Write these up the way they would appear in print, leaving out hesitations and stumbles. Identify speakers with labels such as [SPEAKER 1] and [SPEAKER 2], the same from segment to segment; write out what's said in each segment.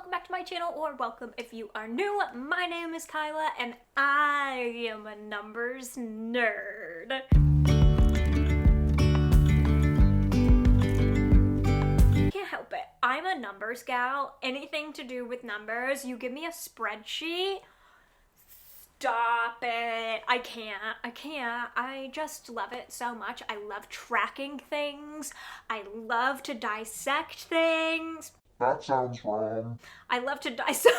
[SPEAKER 1] welcome back to my channel, or welcome if you are new. My name is Kyla, and I am a numbers nerd. Can't help it. I'm a numbers gal. Anything to do with numbers, you give me a spreadsheet, stop it. I can't. I just love it so much. I love tracking things. I love to dissect things.
[SPEAKER 2] That sounds wrong.
[SPEAKER 1] I love to dissect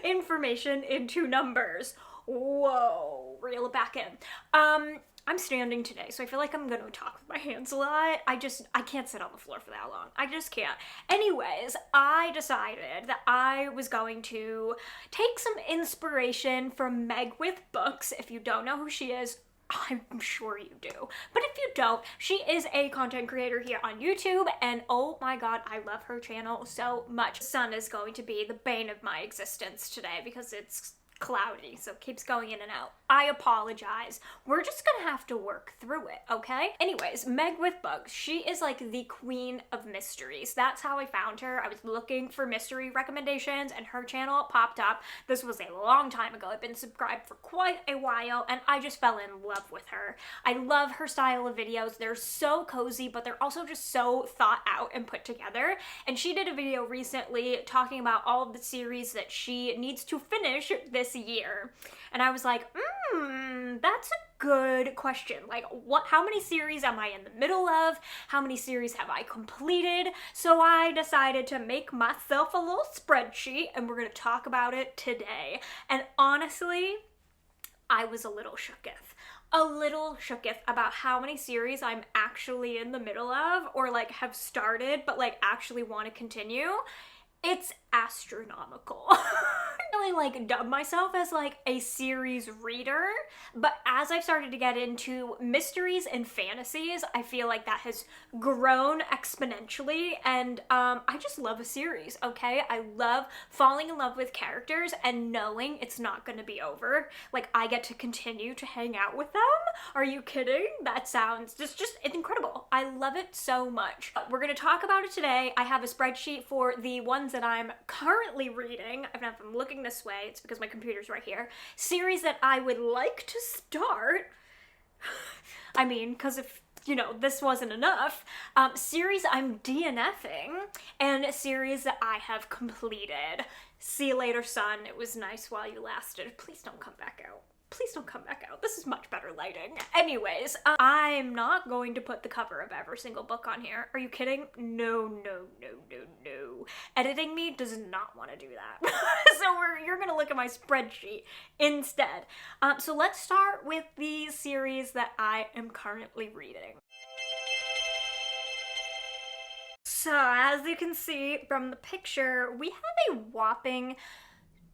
[SPEAKER 1] information into numbers. Whoa, reel it back in. I'm standing today, so I feel like I'm gonna talk with my hands a lot. I can't sit on the floor for that long. I just can't. Anyways, I decided that I was going to take some inspiration from Meg with Books. If you don't know who she is, I'm sure you do. But if you don't, she is a content creator here on YouTube, and oh my god, I love her channel so much. The sun is going to be the bane of my existence today because it's cloudy, so it keeps going in and out. I apologize. We're just gonna have to work through it, okay? Anyways, Meg with Books, she is like the queen of mysteries. That's how I found her. I was looking for mystery recommendations and her channel popped up. This was a long time ago. I've been subscribed for quite a while and I just fell in love with her. I love her style of videos. They're so cozy, but they're also just so thought out and put together. And she did a video recently talking about all of the series that she needs to finish this year. And I was like, that's a good question. Like, how many series am I in the middle of? How many series have I completed? So I decided to make myself a little spreadsheet and we're gonna talk about it today. And honestly, I was a little shooketh about how many series I'm actually in the middle of, or like have started but like actually want to continue. It's astronomical. I really like dub myself as like a series reader, but as I've started to get into mysteries and fantasies, I feel like that has grown exponentially, and I just love a series, okay? I love falling in love with characters and knowing it's not gonna be over. Like, I get to continue to hang out with them. Are you kidding? That sounds it's incredible. I love it so much. We're gonna talk about it today. I have a spreadsheet for the ones that I'm currently reading. If I'm looking this way, it's because my computer's right here. Series that I would like to start. I mean, because if, you know, this wasn't enough. Series I'm DNF'ing, and series that I have completed. See you later, sun. It was nice while you lasted. Please don't come back out. Please don't come back out. This is much better lighting. Anyways, I'm not going to put the cover of every single book on here. Are you kidding? No. Editing me does not want to do that. So you're gonna look at my spreadsheet instead. So let's start with the series that I am currently reading. So as you can see from the picture, we have a whopping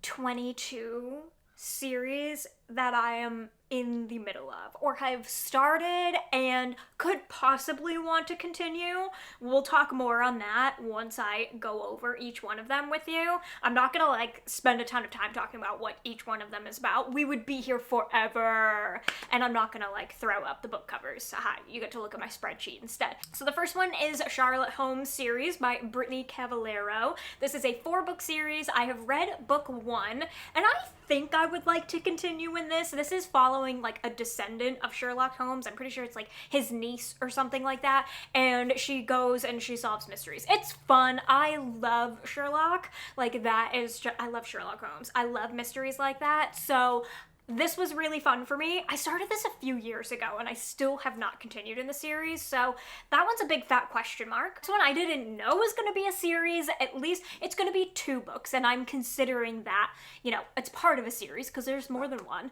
[SPEAKER 1] 22 series that I am in the middle of, or have started and could possibly want to continue. We'll talk more on that once I go over each one of them with you. I'm not gonna like spend a ton of time talking about what each one of them is about. We would be here forever, and I'm not gonna like throw up the book covers. Hi, you get to look at my spreadsheet instead. So the first one is Charlotte Holmes series by Brittany Cavallero. This is a 4-book series. I have read book 1, and I think I would like to continue in this. This is following like a descendant of Sherlock Holmes. I'm pretty sure it's like his niece or something like that, and she goes and she solves mysteries. It's fun. I love Sherlock. Like, I love Sherlock Holmes. I love mysteries like that. So this was really fun for me. I started this a few years ago and I still have not continued in the series, so that one's a big fat question mark. This one I didn't know was going to be a series. At least it's going to be 2 books, and I'm considering that, you know, it's part of a series because there's more than one.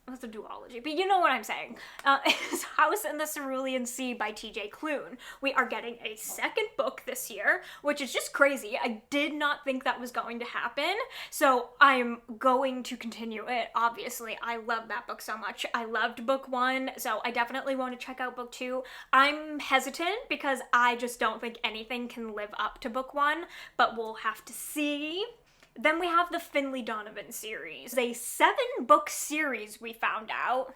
[SPEAKER 1] That's a duology, but you know what I'm saying. Is House in the Cerulean Sea by TJ Klune. We are getting a 2nd book this year, which is just crazy. I did not think that was going to happen, so I'm going to continue it, obviously. I love that book so much. I loved book 1, so I definitely want to check out book 2. I'm hesitant because I just don't think anything can live up to book 1, but we'll have to see. Then we have the Finley Donovan series, a 7-book series we found out.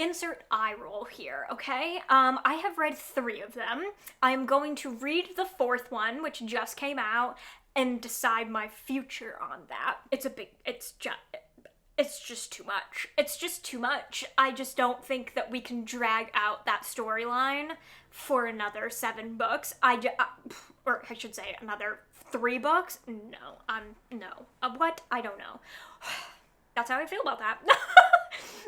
[SPEAKER 1] insert eye roll here, okay? I have read 3 of them. I am going to read the 4th one, which just came out, and decide my future on that. It's just too much. It's just too much. I just don't think that we can drag out that storyline for another 7 books. Or I should say another 3 books. No. What? I don't know. That's how I feel about that.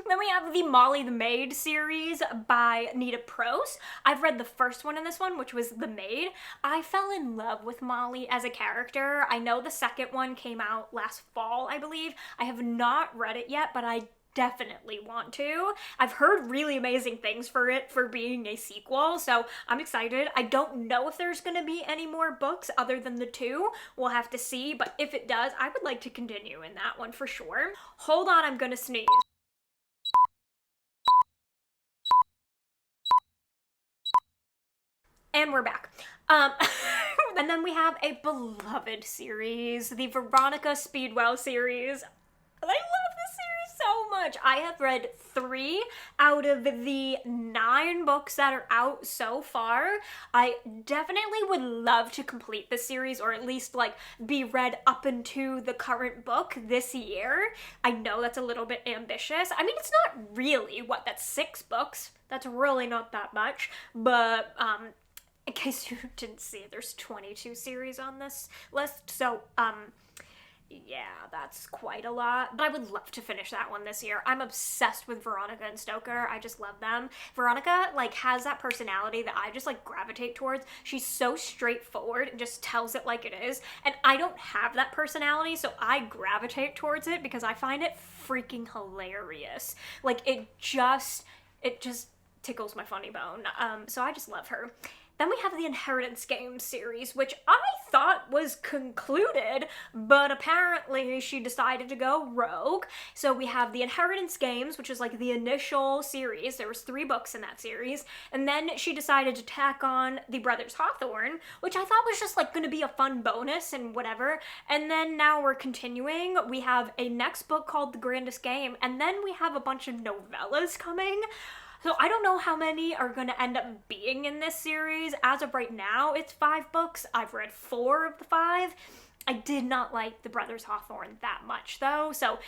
[SPEAKER 1] Then we have the Molly the Maid series by Nita Prose. I've read the first one in this one, which was The Maid. I fell in love with Molly as a character. I know the second one came out last fall, I believe. I have not read it yet, but I definitely want to. I've heard really amazing things for it for being a sequel, so I'm excited. I don't know if there's gonna be any more books other than the 2. We'll have to see, but if it does, I would like to continue in that one for sure. Hold on, I'm gonna sneeze. And we're back. And then we have a beloved series, the Veronica Speedwell series. I love this series so much. I have read 3 out of the 9 books that are out so far. I definitely would love to complete this series, or at least like be read up into the current book this year. I know that's a little bit ambitious. I mean, it's not really, that's 6 books. That's really not that much, but in case you didn't see, there's 22 series on this list, so yeah, that's quite a lot. But I would love to finish that one this year. I'm obsessed with Veronica and Stoker. I just love them. Veronica, like, has that personality that I just, like, gravitate towards. She's so straightforward and just tells it like it is. And I don't have that personality, so I gravitate towards it because I find it freaking hilarious. Like, it just tickles my funny bone. So I just love her. Then we have the Inheritance Games series, which I thought was concluded, but apparently she decided to go rogue. So we have the Inheritance Games, which is like the initial series. There was 3 books in that series. And then she decided to tack on the Brothers Hawthorne, which I thought was just like going to be a fun bonus and whatever. And then now we're continuing. We have a next book called The Grandest Game, and then we have a bunch of novellas coming. So I don't know how many are going to end up being in this series. As of right now, it's 5 books. I've read 4 of the 5. I did not like the Brothers Hawthorne that much, though, so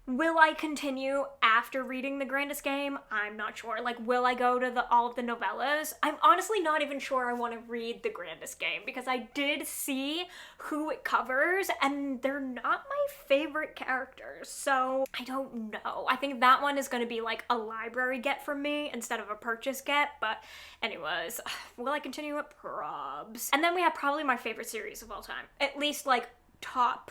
[SPEAKER 1] will I continue after reading The Grandest Game? I'm not sure. Like, will I go to all of the novellas? I'm honestly not even sure I want to read The Grandest Game because I did see who it covers and they're not my favorite characters, so I don't know. I think that one is going to be like a library get from me instead of a purchase get, but anyways, will I continue it? Probs. And then we have probably my favorite series of all time. At least like top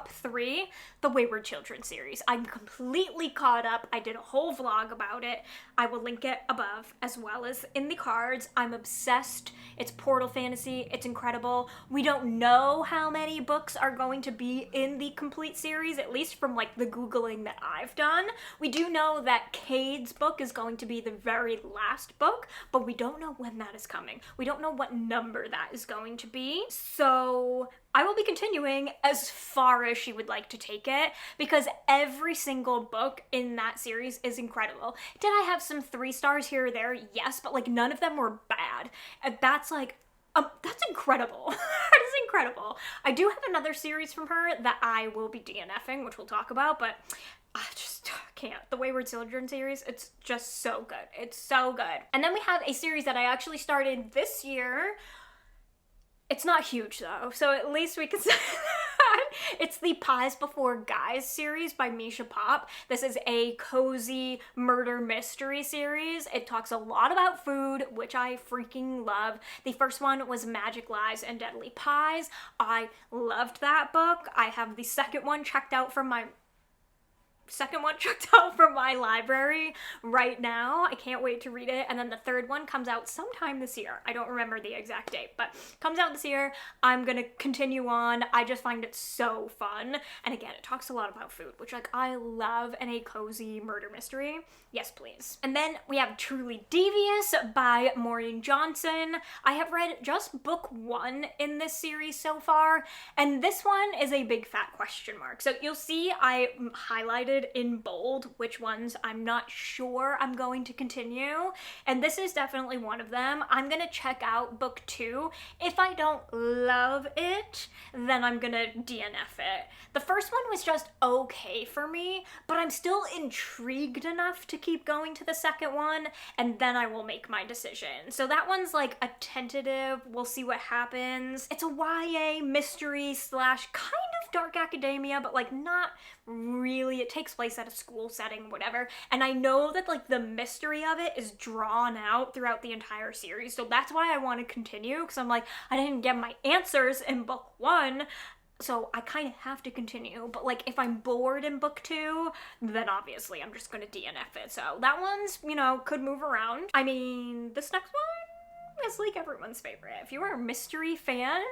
[SPEAKER 1] 3, the Wayward Children series. I'm completely caught up. I did a whole vlog about it. I will link it above as well as in the cards. I'm obsessed. It's Portal Fantasy. It's incredible. We don't know how many books are going to be in the complete series, at least from like the Googling that I've done. We do know that Cade's book is going to be the very last book, but we don't know when that is coming. We don't know what number that is going to be. So I will be continuing as far as she would like to take it because every single book in that series is incredible. Did I have some 3 stars here or there? Yes, but like none of them were bad. And that's like, that's incredible. That is incredible. I do have another series from her that I will be DNF'ing, which we'll talk about, but I just can't. The Wayward Children series, it's just so good. It's so good. And then we have a series that I actually started this year. It's not huge though, so at least we can say that. It's the Pies Before Guys series by Misha Pop. This is a cozy murder mystery series. It talks a lot about food, which I freaking love. The first one was Magic Lies and Deadly Pies. I loved that book. I have the second one checked out from my library right now. I can't wait to read it. And then the third one comes out sometime this year. I don't remember the exact date, but comes out this year. I'm gonna continue on. I just find it so fun. And again, it talks a lot about food, which like I love in a cozy murder mystery. Yes, please. And then we have Truly Devious by Maureen Johnson. I have read just book 1 in this series so far, and this one is a big fat question mark. So you'll see I highlighted highlighted in bold which ones I'm not sure I'm going to continue, and this is definitely one of them. I'm gonna check out book 2. If I don't love it, then I'm gonna DNF it. The first one was just okay for me, but I'm still intrigued enough to keep going to the second one, and then I will make my decision. So that one's like a tentative, we'll see what happens. It's a YA mystery slash kind of dark academia, but like not really. It takes place at a school setting, whatever. And I know that like the mystery of it is drawn out throughout the entire series. So that's why I want to continue, because I'm like, I didn't get my answers in book 1. So I kind of have to continue, but like if I'm bored in book 2, then obviously I'm just gonna DNF it. So that one's, you know, could move around. I mean, this next one is like everyone's favorite. If you are a mystery fan,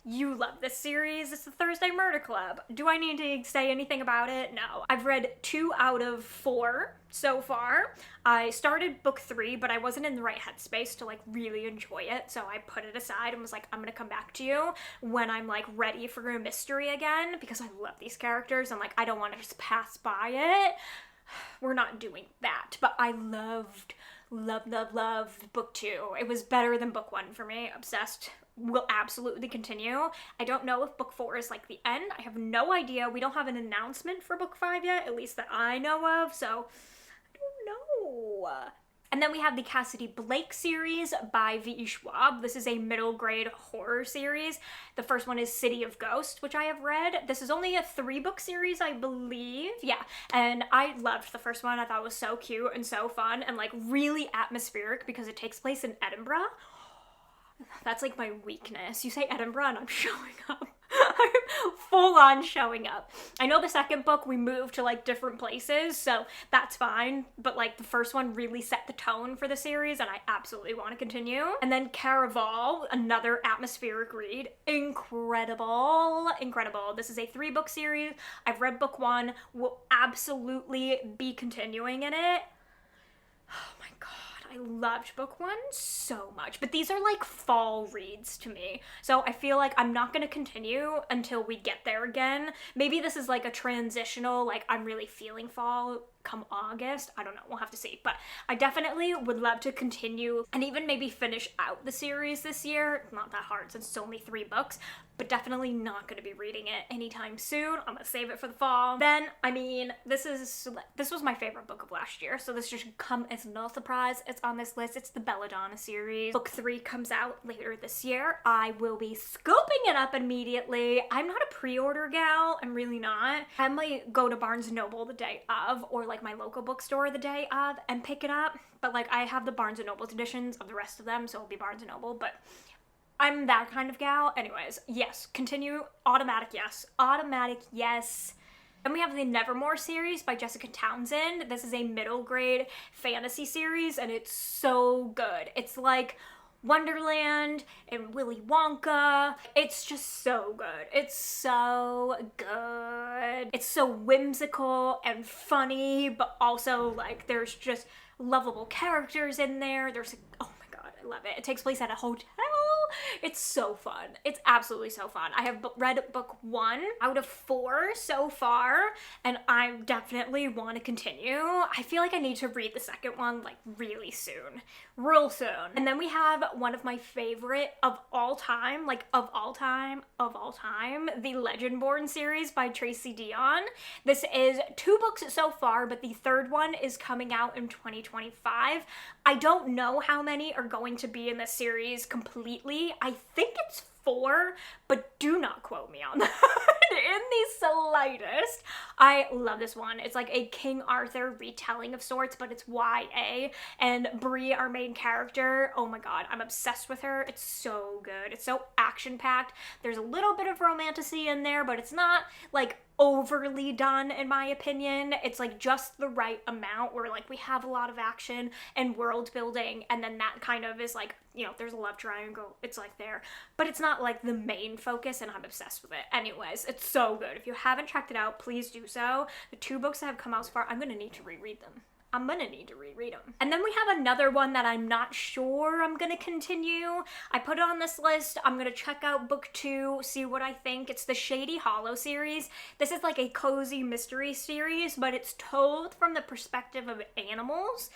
[SPEAKER 1] you love this series. It's the Thursday Murder Club. Do I need to say anything about it? No. I've read 2 out of 4 so far. I started book 3, but I wasn't in the right headspace to like really enjoy it, so I put it aside and was like, I'm gonna come back to you when I'm like ready for a mystery again, because I love these characters and like I don't want to just pass by it. We're not doing that, but I loved book 2. It was better than book 1 for me. Obsessed. Will absolutely continue. I don't know if book 4 is like the end. I have no idea. We don't have an announcement for book 5 yet, at least that I know of, so I don't know. And then we have the Cassidy Blake series by V.E. Schwab. This is a middle grade horror series. The first one is City of Ghosts, which I have read. This is only a 3-book series, I believe. Yeah, and I loved the first one. I thought it was so cute and so fun and like really atmospheric because it takes place in Edinburgh. That's like my weakness. You say Edinburgh and I'm showing up. I'm full on showing up. I know the second book we moved to like different places, so that's fine, but like the first one really set the tone for the series and I absolutely want to continue. And then Caraval, another atmospheric read. Incredible. This is a 3-book series. I've read book 1, will absolutely be continuing in it. Oh my god. I loved book 1 so much, but these are like fall reads to me. So I feel like I'm not going to continue until we get there again. Maybe this is like a transitional, like I'm really feeling fall come August. I don't know. We'll have to see. But I definitely would love to continue and even maybe finish out the series this year. Not that hard since it's only 3 books, but definitely not going to be reading it anytime soon. I'm going to save it for the fall. Then, I mean, this was my favorite book of last year, so this should come as no surprise. It's on this list. It's the Belladonna series. Book 3 comes out later this year. I will be scooping it up immediately. I'm not a pre-order gal. I'm really not. I might go to Barnes & Noble the day of, or like my local bookstore the day of and pick it up, but like I have the Barnes & Noble editions of the rest of them, so it'll be Barnes & Noble, but I'm that kind of gal. Anyways, yes, continue. Automatic yes. Then we have the Nevermore series by Jessica Townsend. This is a middle grade fantasy series and it's so good. It's like Wonderland and Willy Wonka. It's just so good. It's so good. It's so whimsical and funny, but also like there's just lovable characters in there. There's oh my god, I love it. It takes place at a hotel. It's so fun. It's absolutely so fun. I have read book 1 out of 4 so far, and I definitely want to continue. I feel like I need to read the second one like really soon. Real soon. And then we have one of my favorite of all time, the Legendborn series by Tracy Deonn. This is 2 books so far, but the 3rd one is coming out in 2025. I don't know how many are going to be in this series completely. I think it's 4, but do not quote me on that in the slightest. I love this one. It's like a King Arthur retelling of sorts, but it's YA, and Bree, our main character, oh my god, I'm obsessed with her. It's so good. It's so action-packed. There's a little bit of romantasy in there, but it's not like overly done in my opinion. It's like just the right amount where like we have a lot of action and world building, and then that kind of is like, you know, there's a love triangle, it's like there, but it's not like the main focus, and I'm obsessed with it. Anyways, it's so good. If you haven't checked it out, please do so. The 2 books that have come out so far, I'm gonna need to reread them. I'm gonna need to reread them. And then we have another one that I'm not sure I'm gonna continue. I put it on this list. I'm gonna check out book 2, see what I think. It's the Shady Hollow series. This is like a cozy mystery series, but it's told from the perspective of animals,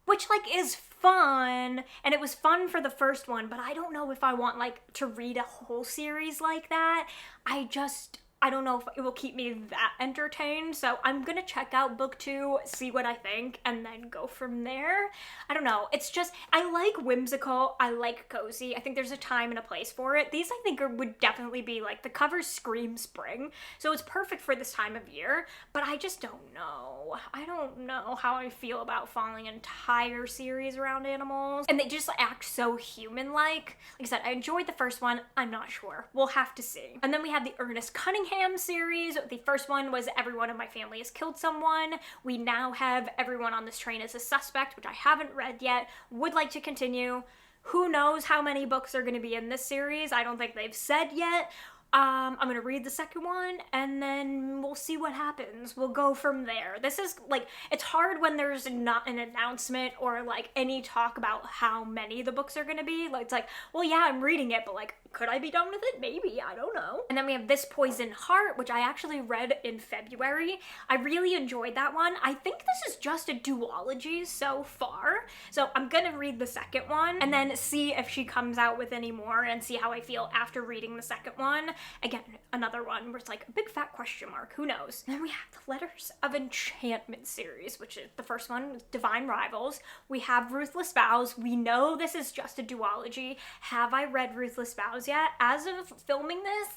[SPEAKER 1] which like is fun, and it was fun for the first one, but I don't know if I want like to read a whole series like that. I don't know if it will keep me that entertained, so I'm gonna check out book 2, see what I think, and then go from there. I don't know, it's just, I like whimsical, I like cozy, I think there's a time and a place for it. These I think would definitely be like, the covers scream spring, so it's perfect for this time of year, but I just don't know. I don't know how I feel about following an entire series around animals, and they just act so human-like. Like I said, I enjoyed the first one, I'm not sure. We'll have to see. And then we have the Ernest Cunningham series. The first one was Everyone in My Family Has Killed Someone. We now have Everyone on This Train Is a Suspect, which I haven't read yet. Would like to continue. Who knows how many books are going to be in this series? I don't think they've said yet. I'm gonna read the second one, and then we'll see what happens. We'll go from there. This is, like, it's hard when there's not an announcement or, like, any talk about how many the books are gonna be. Like, it's like, well, yeah, I'm reading it, but, like, could I be done with it? Maybe, I don't know. And then we have This Poison Heart, which I actually read in February. I really enjoyed that one. I think this is just a duology so far, so I'm gonna read the second one, and then see if she comes out with any more, and see how I feel after reading the second one. Again, another one where it's like a big fat question mark, who knows? And then we have the Letters of Enchantment series, which is the first one, Divine Rivals. We have Ruthless Vows. We know this is just a duology. Have I read Ruthless Vows yet? As of filming this,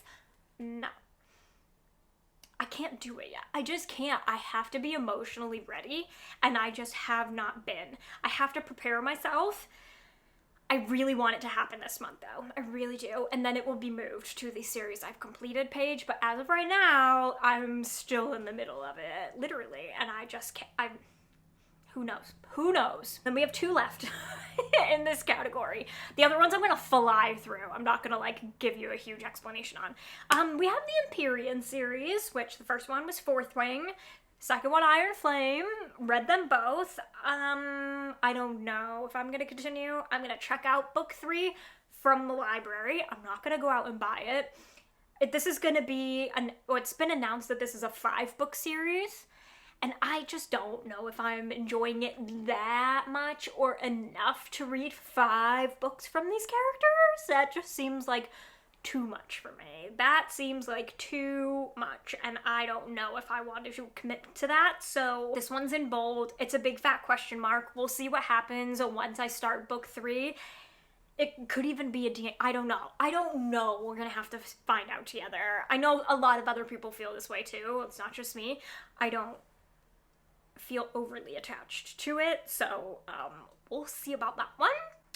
[SPEAKER 1] no. I can't do it yet. I just can't. I have to be emotionally ready, and I just have not been. I have to prepare myself. I really want it to happen this month, though. I really do. And then it will be moved to the series I've completed page. But as of right now, I'm still in the middle of it, literally. And I just can't. Who knows? Who knows? Then we have 2 left in this category. The other ones I'm gonna fly through. I'm not gonna like give you a huge explanation on. We have the Empyrean series, which the first one was Fourth Wing. Second one, Iron Flame. Read them both. I don't know if I'm gonna continue. I'm gonna check out book 3 from the library. I'm not gonna go out and buy it. This is gonna be it's been announced that this is a 5-book series, and I just don't know if I'm enjoying it that much or enough to read 5 books from these characters. That just seems like too much for me. That seems like too much, and I don't know if I wanted to commit to that, so this one's in bold. It's a big fat question mark. We'll see what happens once I start book 3. It could even be I don't know. I don't know. We're gonna have to find out together. I know a lot of other people feel this way too. It's not just me. I don't feel overly attached to it, so we'll see about that one.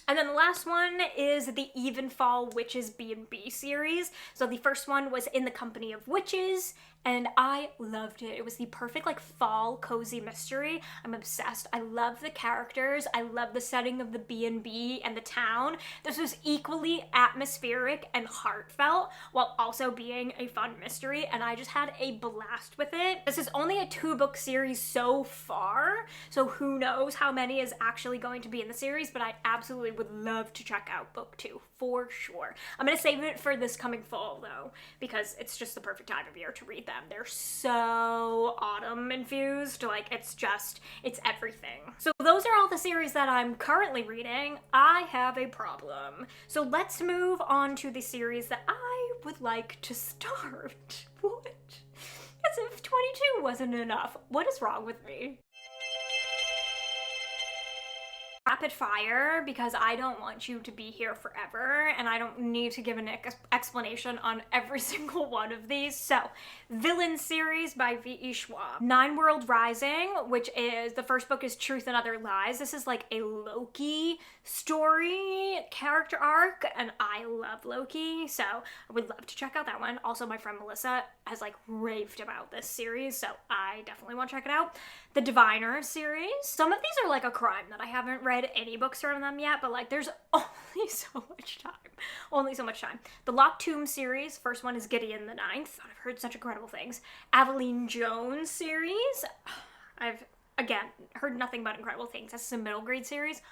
[SPEAKER 1] And then the last one is the Evenfall Witches B&B series. So the first one was In the Company of Witches, and I loved it. It was the perfect like fall cozy mystery. I'm obsessed. I love the characters. I love the setting of the B&B and the town. This was equally atmospheric and heartfelt while also being a fun mystery, and I just had a blast with it. This is only a 2-book series so far, so who knows how many is actually going to be in the series, but I absolutely would love to check out book 2 for sure. I'm gonna save it for this coming fall though, because it's just the perfect time of year to read them. They're so autumn infused, like it's everything. So those are all the series that I'm currently reading. I have a problem. So let's move on to the series that I would like to start. What? As if 22 wasn't enough. What is wrong with me? Rapid fire, because I don't want you to be here forever, and I don't need to give an explanation on every single one of these. So, Villain series by V.E. Schwab. Nine World Rising, which is, the first book is Truth and Other Lies. This is like a Loki story character arc, and I love Loki, so I would love to check out that one. Also, my friend Melissa has like raved about this series, so I definitely want to check it out. The Diviner series. Some of these are like a crime that I haven't read any books from them yet, but like there's only so much time. Only so much time. The Locked Tomb series. First one is Gideon the Ninth. I've heard such incredible things. Aveline Jones series. again, heard nothing but incredible things. This is a middle grade series.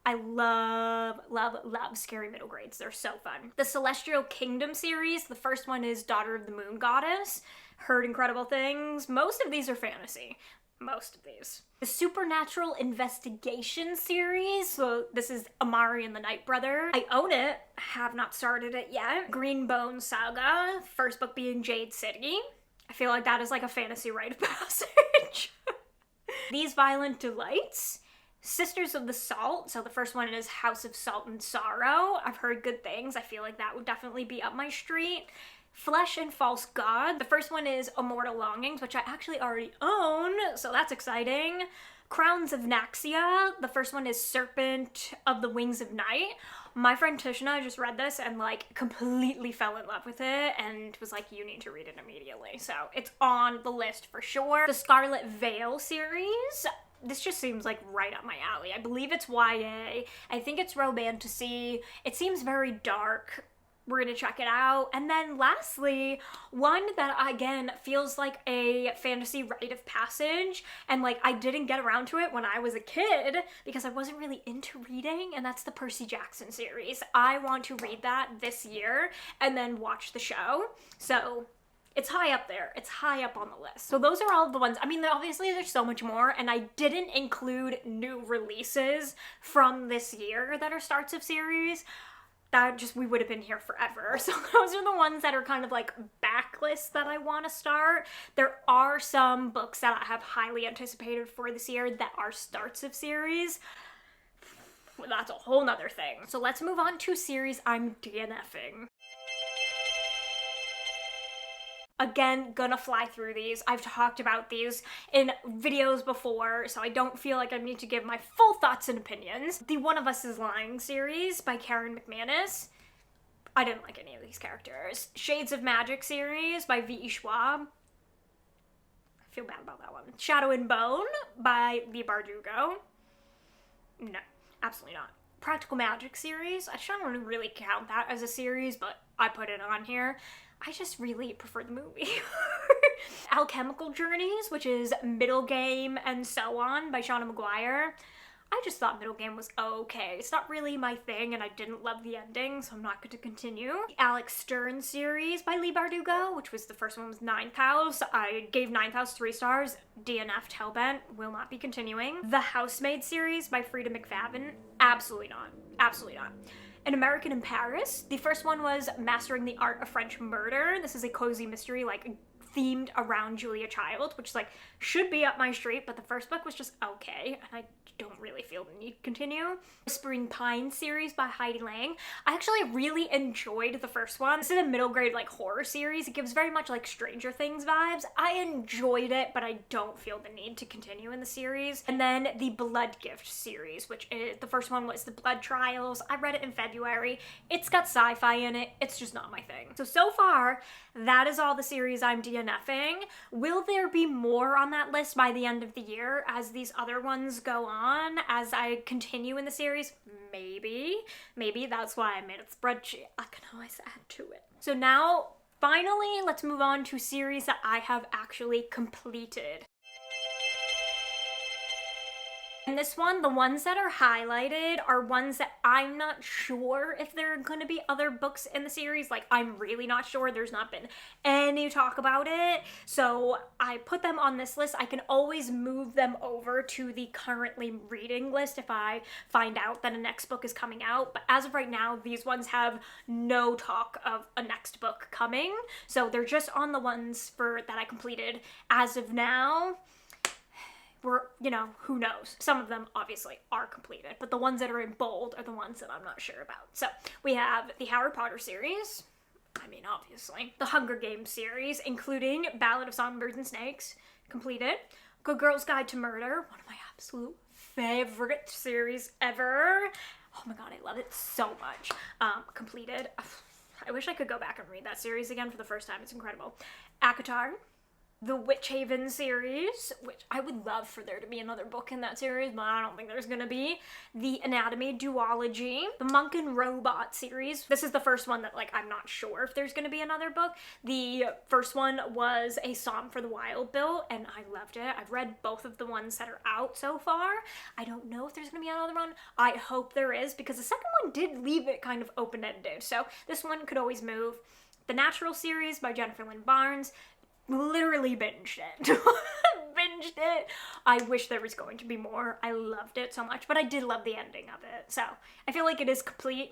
[SPEAKER 1] I love, love, love scary middle grades. They're so fun. The Celestial Kingdom series, the first one is Daughter of the Moon Goddess. Heard incredible things. Most of these are fantasy. Most of these. The Supernatural Investigation series, so this is Amari and the Night Brother. I own it, have not started it yet. Green Bone Saga, first book being Jade City. I feel like that is like a fantasy rite of passage. These Violent Delights. Sisters of the Salt, so the first one is House of Salt and Sorrow. I've heard good things. I feel like that would definitely be up my street. Flesh and False God. The first one is Immortal Longings, which I actually already own, so that's exciting. Crowns of Naxia. The first one is Serpent of the Wings of Night. My friend Tishna just read this and like completely fell in love with it and was like, you need to read it immediately. So it's on the list for sure. The Scarlet Veil series. This just seems like right up my alley. I believe it's YA. I think it's romantasy. It seems very dark. We're gonna check it out. And then lastly, one that again feels like a fantasy rite of passage, and like I didn't get around to it when I was a kid because I wasn't really into reading, and that's the Percy Jackson series. I want to read that this year and then watch the show. So it's high up there. It's high up on the list. So those are all of the ones. I mean, obviously there's so much more, and I didn't include new releases from this year that are starts of series. That just, we would have been here forever. So those are the ones that are kind of like backlists that I want to start. There are some books that I have highly anticipated for this year that are starts of series. That's a whole nother thing. So let's move on to series I'm DNF'ing. Again, gonna fly through these. I've talked about these in videos before, so I don't feel like I need to give my full thoughts and opinions. The One of Us is Lying series by Karen McManus. I didn't like any of these characters. Shades of Magic series by V.E. Schwab. I feel bad about that one. Shadow and Bone by Lee Bardugo. No, absolutely not. Practical Magic series. I shouldn't really count that as a series, but I put it on here. I just really prefer the movie. Alchemical Journeys, which is Middle Game and So On by Shauna Maguire. I just thought Middle Game was okay. It's not really my thing, and I didn't love the ending, so I'm not going to continue. The Alex Stern series by Lee Bardugo, which was the first one was Ninth House. I gave Ninth House 3 stars. DNF'd Hellbent. Will not be continuing. The Housemaid series by Frida McFadden. Absolutely not. Absolutely not. An American in Paris. The first one was Mastering the Art of French Murder. This is a cozy mystery, like, themed around Julia Child, which, like, should be up my street, but the first book was just okay, and I don't really feel the need to continue. Whispering Pines series by Heidi Lang. I actually really enjoyed the first one. This is a middle grade, like, horror series. It gives very much, like, Stranger Things vibes. I enjoyed it, but I don't feel the need to continue in the series. And then the Blood Gift series, which is, the first one was The Blood Trials. I read it in February. It's got sci-fi in it. It's just not my thing. So far, that is all the series I'm DNF'ing. Will there be more on that list by the end of the year as these other ones go on, as I continue in the series? Maybe. Maybe that's why I made a spreadsheet. I can always add to it. So now, finally, let's move on to series that I have actually completed. In this one, the ones that are highlighted are ones that I'm not sure if there are going to be other books in the series. Like, I'm really not sure. There's not been any talk about it. So I put them on this list. I can always move them over to the currently reading list if I find out that a next book is coming out. But as of right now, these ones have no talk of a next book coming. So they're just on the ones that I completed as of now. You know, who knows? Some of them obviously are completed, but the ones that are in bold are the ones that I'm not sure about. So we have the Harry Potter series. I mean, obviously. The Hunger Games series, including Ballad of Songbirds and Snakes, completed. Good Girl's Guide to Murder, one of my absolute favorite series ever. Oh my god, I love it so much. Completed. I wish I could go back and read that series again for the first time. It's incredible. ACOTAR. the Witch Haven series, which I would love for there to be another book in that series, but I don't think there's gonna be. The Anatomy Duology, the Monk and Robot series. This is the first one that, like, I'm not sure if there's gonna be another book. The first one was A Psalm for the Wild Bill, and I loved it. I've read both of the ones that are out so far. I don't know if there's gonna be another one. I hope there is, because the second one did leave it kind of open-ended, so this one could always move. The Natural series by Jennifer Lynn Barnes. Literally binged it. Binged it. I wish there was going to be more. I loved it so much, but I did love the ending of it. So I feel like it is complete.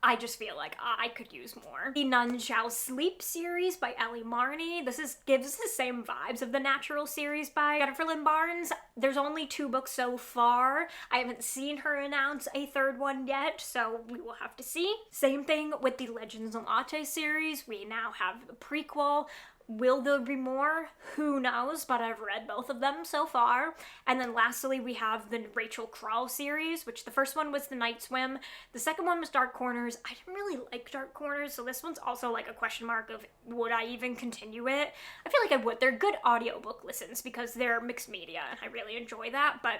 [SPEAKER 1] I just feel like I could use more. The None Shall Sleep series by Ellie Marney. This gives the same vibes of the Natural series by Jennifer Lynn Barnes. There's only 2 books so far. I haven't seen her announce a 3rd one yet, so we will have to see. Same thing with the Legends and Latte series. We now have the prequel. Will there be more? Who knows, but I've read both of them so far. And then lastly, we have the Rachel Crawl series, which the first one was The Night Swim. The second one was Dark Corners. I didn't really like Dark Corners, so this one's also like a question mark of would I even continue it? I feel like I would. They're good audiobook listens because they're mixed media, and I really enjoy that, but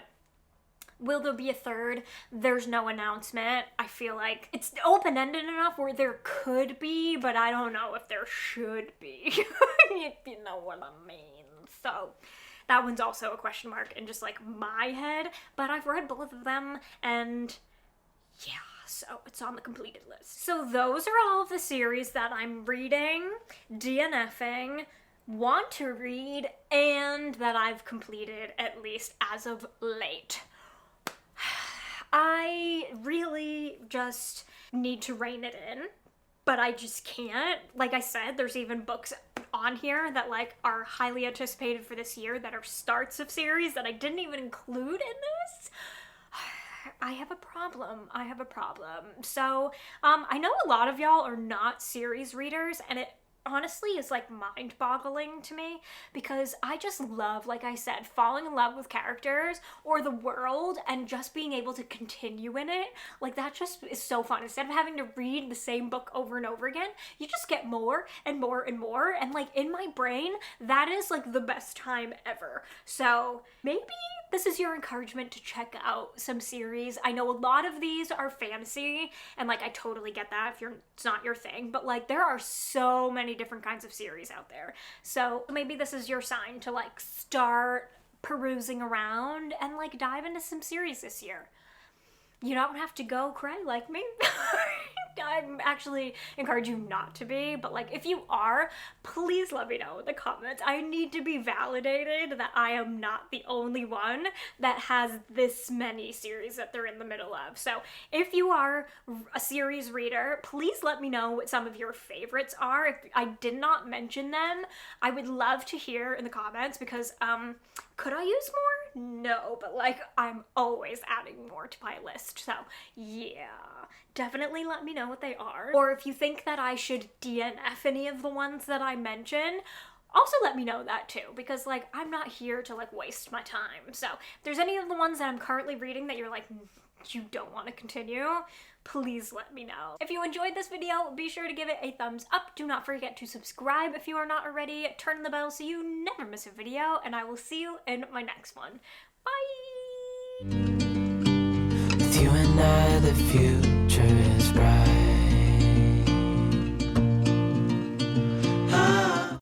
[SPEAKER 1] will there be a 3rd? There's no announcement. I feel like it's open-ended enough where there could be, but I don't know if there should be. If you know what I mean. So that one's also a question mark in just like my head, but I've read both of them, and yeah, so it's on the completed list. So those are all of the series that I'm reading, DNF'ing, want to read, and that I've completed at least as of late. I really just need to rein it in, but I just can't. Like I said, there's even books on here that like are highly anticipated for this year that are starts of series that I didn't even include in this. I have a problem. So, I know a lot of y'all are not series readers, and it honestly is like mind-boggling to me because I just love, like I said, falling in love with characters or the world and just being able to continue in it. Like that just is so fun. Instead of having to read the same book over and over again, you just get more and more and more, and like in my brain that is like the best time ever. So maybe this is your encouragement to check out some series. I know a lot of these are fantasy, and like I totally get that if it's not your thing, but like there are so many different kinds of series out there. So maybe this is your sign to like start perusing around and like dive into some series this year. You don't have to go cray like me. I'm actually encourage you not to be, but like if you are, please let me know in the comments. I need to be validated that I am not the only one that has this many series that they're in the middle of. So if you are a series reader, please let me know what some of your favorites are. If I did not mention them, I would love to hear in the comments because could I use more? No, but like I'm always adding more to my list. So yeah, definitely let me know what they are. Or if you think that I should DNF any of the ones that I mention, also let me know that too, because like I'm not here to like waste my time. So if there's any of the ones that I'm currently reading that you're like you don't want to continue, please let me know. If you enjoyed this video, be sure to give it a thumbs up. Do not forget to subscribe if you are not already. Turn the bell so you never miss a video, and I will see you in my next one. Bye!
[SPEAKER 2] With you and I, the future is bright.